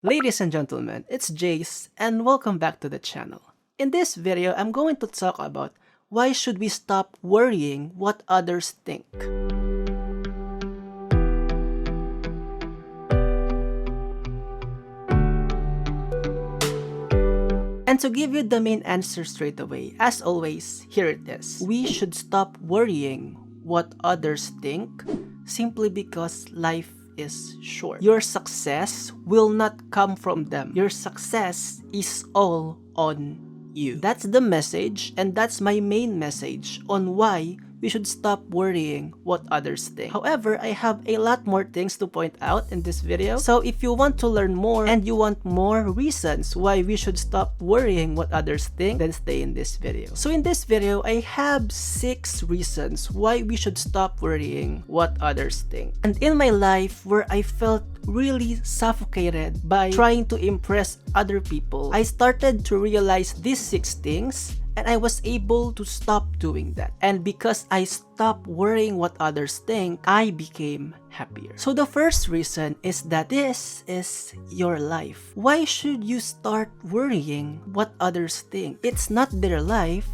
Ladies and gentlemen, it's Jace and welcome back to the channel. In this video, I'm going to talk about why should we stop worrying what others think. And to give you the main answer straight away, as always, here it is. We should stop worrying what others think simply because life is short. Your success will not come from them. Your success is all on you. That's the message, and that's my main message on why we should stop worrying what others think. However, I have a lot more things to point out in this video. So if you want to learn more and you want more reasons why we should stop worrying what others think, then stay in this video. So in this video, I have 6 reasons why we should stop worrying what others think. And in my life where I felt really suffocated by trying to impress other people, I started to realize these 6 things, and I was able to stop doing that. And because I stopped worrying what others think, I became happier. So the first reason is that this is your life. Why should you start worrying what others think? It's not their life.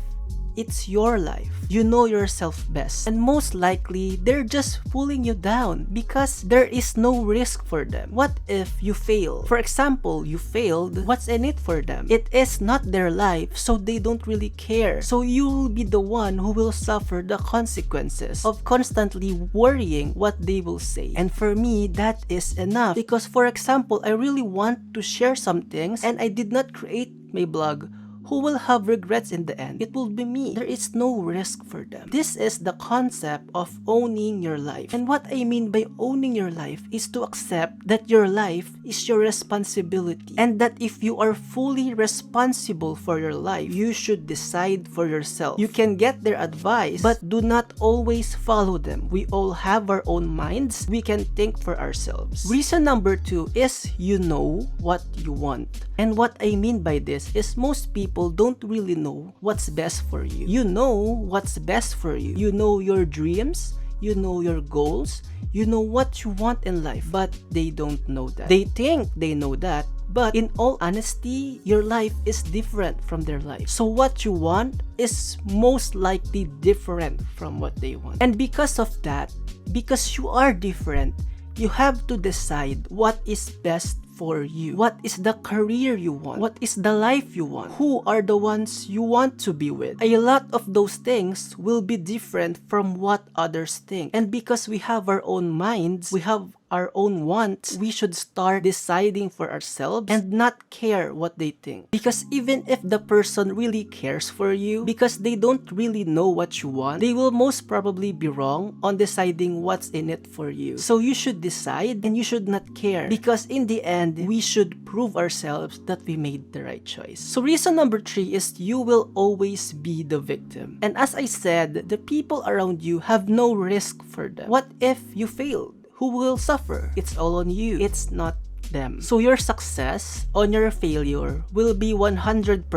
It's your life. You know yourself best. And most likely, they're just pulling you down because there is no risk for them. What if you fail? For example, you failed. What's in it for them? It is not their life, so they don't really care. So you'll be the one who will suffer the consequences of constantly worrying what they will say. And for me, that is enough. Because for example, I really want to share some things and I did not create my blog. Who will have regrets in the end? It will be me. There is no risk for them. This is the concept of owning your life. And what I mean by owning your life is to accept that your life is your responsibility. And that if you are fully responsible for your life, you should decide for yourself. You can get their advice, but do not always follow them. We all have our own minds. We can think for ourselves. Reason number 2 is you know what you want. And what I mean by this is most people don't really know what's best for you. You know what's best for you. You know your dreams, you know your goals, you know what you want in life, but they don't know that. They think they know that, but in all honesty, your life is different from their life. So what you want is most likely different from what they want. And because of that, because you are different, you have to decide what is best for you. What is the career you want? What is the life you want? Who are the ones you want to be with? A lot of those things will be different from what others think. And because we have our own minds, we have our own wants, we should start deciding for ourselves and not care what they think. Because even if the person really cares for you, because they don't really know what you want, they will most probably be wrong on deciding what's in it for you. So you should decide and you should not care, because in the end, we should prove ourselves that we made the right choice. So reason number 3 is you will always be the victim. And as I said, the people around you have no risk for them. What if you failed? Who will suffer? It's all on you. It's not them. So your success on your failure will be 100%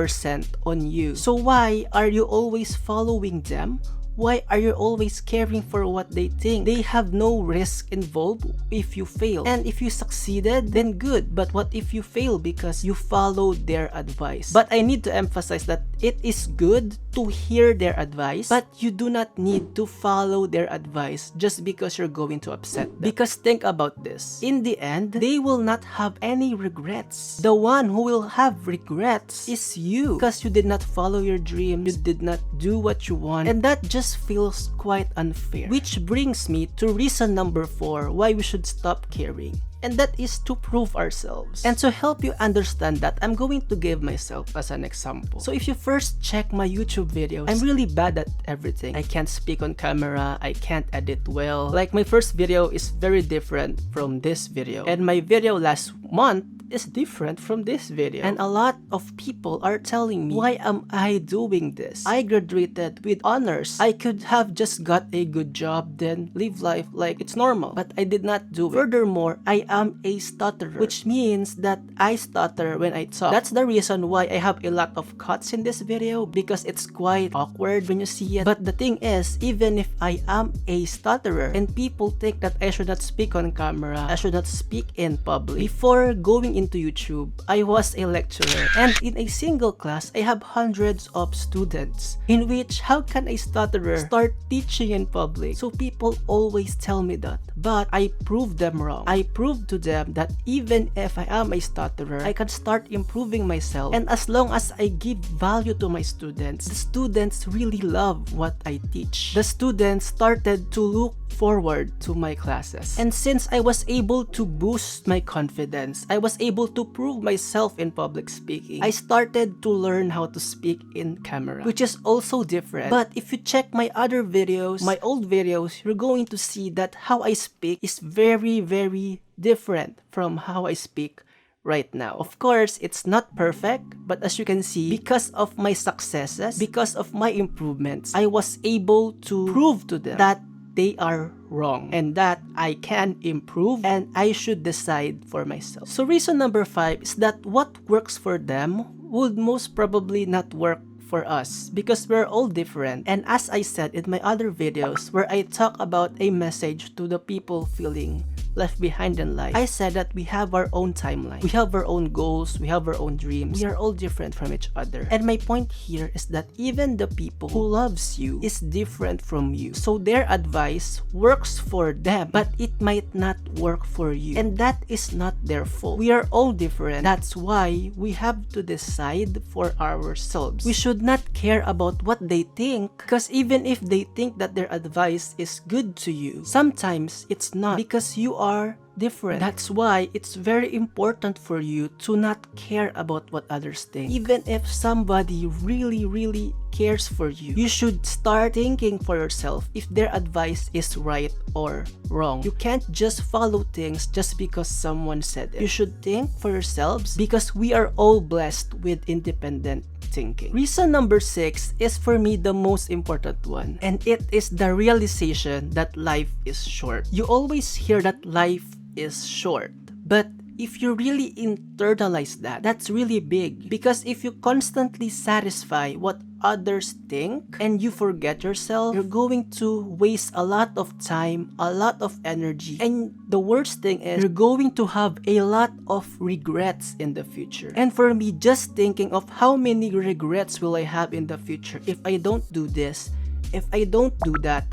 on you. So why are you always following them? Why are you always caring for what they think? They have no risk involved if you fail. And if you succeeded, then good. But what if you fail because you followed their advice? But I need to emphasize that it is good to hear their advice, but you do not need to follow their advice just because you're going to upset them. Because think about this. In the end, they will not have any regrets. The one who will have regrets is you, because you did not follow your dreams, you did not do what you want, and that just feels quite unfair. Which brings me to reason number 4 why we should stop caring. And that is to prove ourselves. And to help you understand that, I'm going to give myself as an example. So if you first check my YouTube videos, I'm really bad at everything. I can't speak on camera, I can't edit well. Like my first video is very different from this video. And my video last month is different from this video. And a lot of people are telling me, why am I doing this? I graduated with honors. I could have just got a good job, then live life like it's normal. But I did not do it. Furthermore, I am a stutterer, which means that I stutter when I talk. That's the reason why I have a lot of cuts in this video, because it's quite awkward when you see it. But the thing is, even if I am a stutterer and people think that I should not speak on camera, I should not speak in public, before going into YouTube, I was a lecturer, and in a single class, I have hundreds of students, in which how can a stutterer start teaching in public? So people always tell me that, but I proved them wrong. I proved to them that even if I am a stutterer, I can start improving myself, and as long as I give value to my students, the students really love what I teach. The students started to look forward to my classes, and since I was able to boost my confidence, I was able to prove myself in public speaking, I started to learn how to speak in camera, which is also different. But if you check my other videos, my old videos, you're going to see that how I speak is very, very different from how I speak right now. Of course, it's not perfect, but as you can see, because of my successes, because of my improvements, I was able to prove to them that they are wrong and that I can improve and I should decide for myself. So reason number 5 is that what works for them would most probably not work for us, because we're all different. And as I said in my other videos where I talk about a message to the people feeling left behind in life, I said that we have our own timeline, we have our own goals, we have our own dreams, we are all different from each other. And my point here is that even the people who loves you is different from you, so their advice works for them, but it might not work for you, and that is not their fault. We are all different. That's why we have to decide for ourselves. We should not care about what they think, because even if they think that their advice is good to you, sometimes it's not, because you are different. That's why it's very important for you to not care about what others think. Even if somebody really cares for you, you should start thinking for yourself if their advice is right or wrong. You can't just follow things just because someone said it. You should think for yourselves, because we are all blessed with independent thinking. Reason number 6 is for me the most important one, and it is the realization that life is short. You always hear that life is short, but if you really internalize that, that's really big, because if you constantly satisfy what others think and you forget yourself, you're going to waste a lot of time, a lot of energy, and the worst thing is you're going to have a lot of regrets in the future. And for me, just thinking of how many regrets will I have in the future if I don't do this, if I don't do that,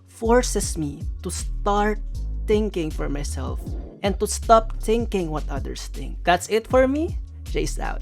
forces me to start thinking for myself and to stop thinking what others think. That's it for me. Jace out.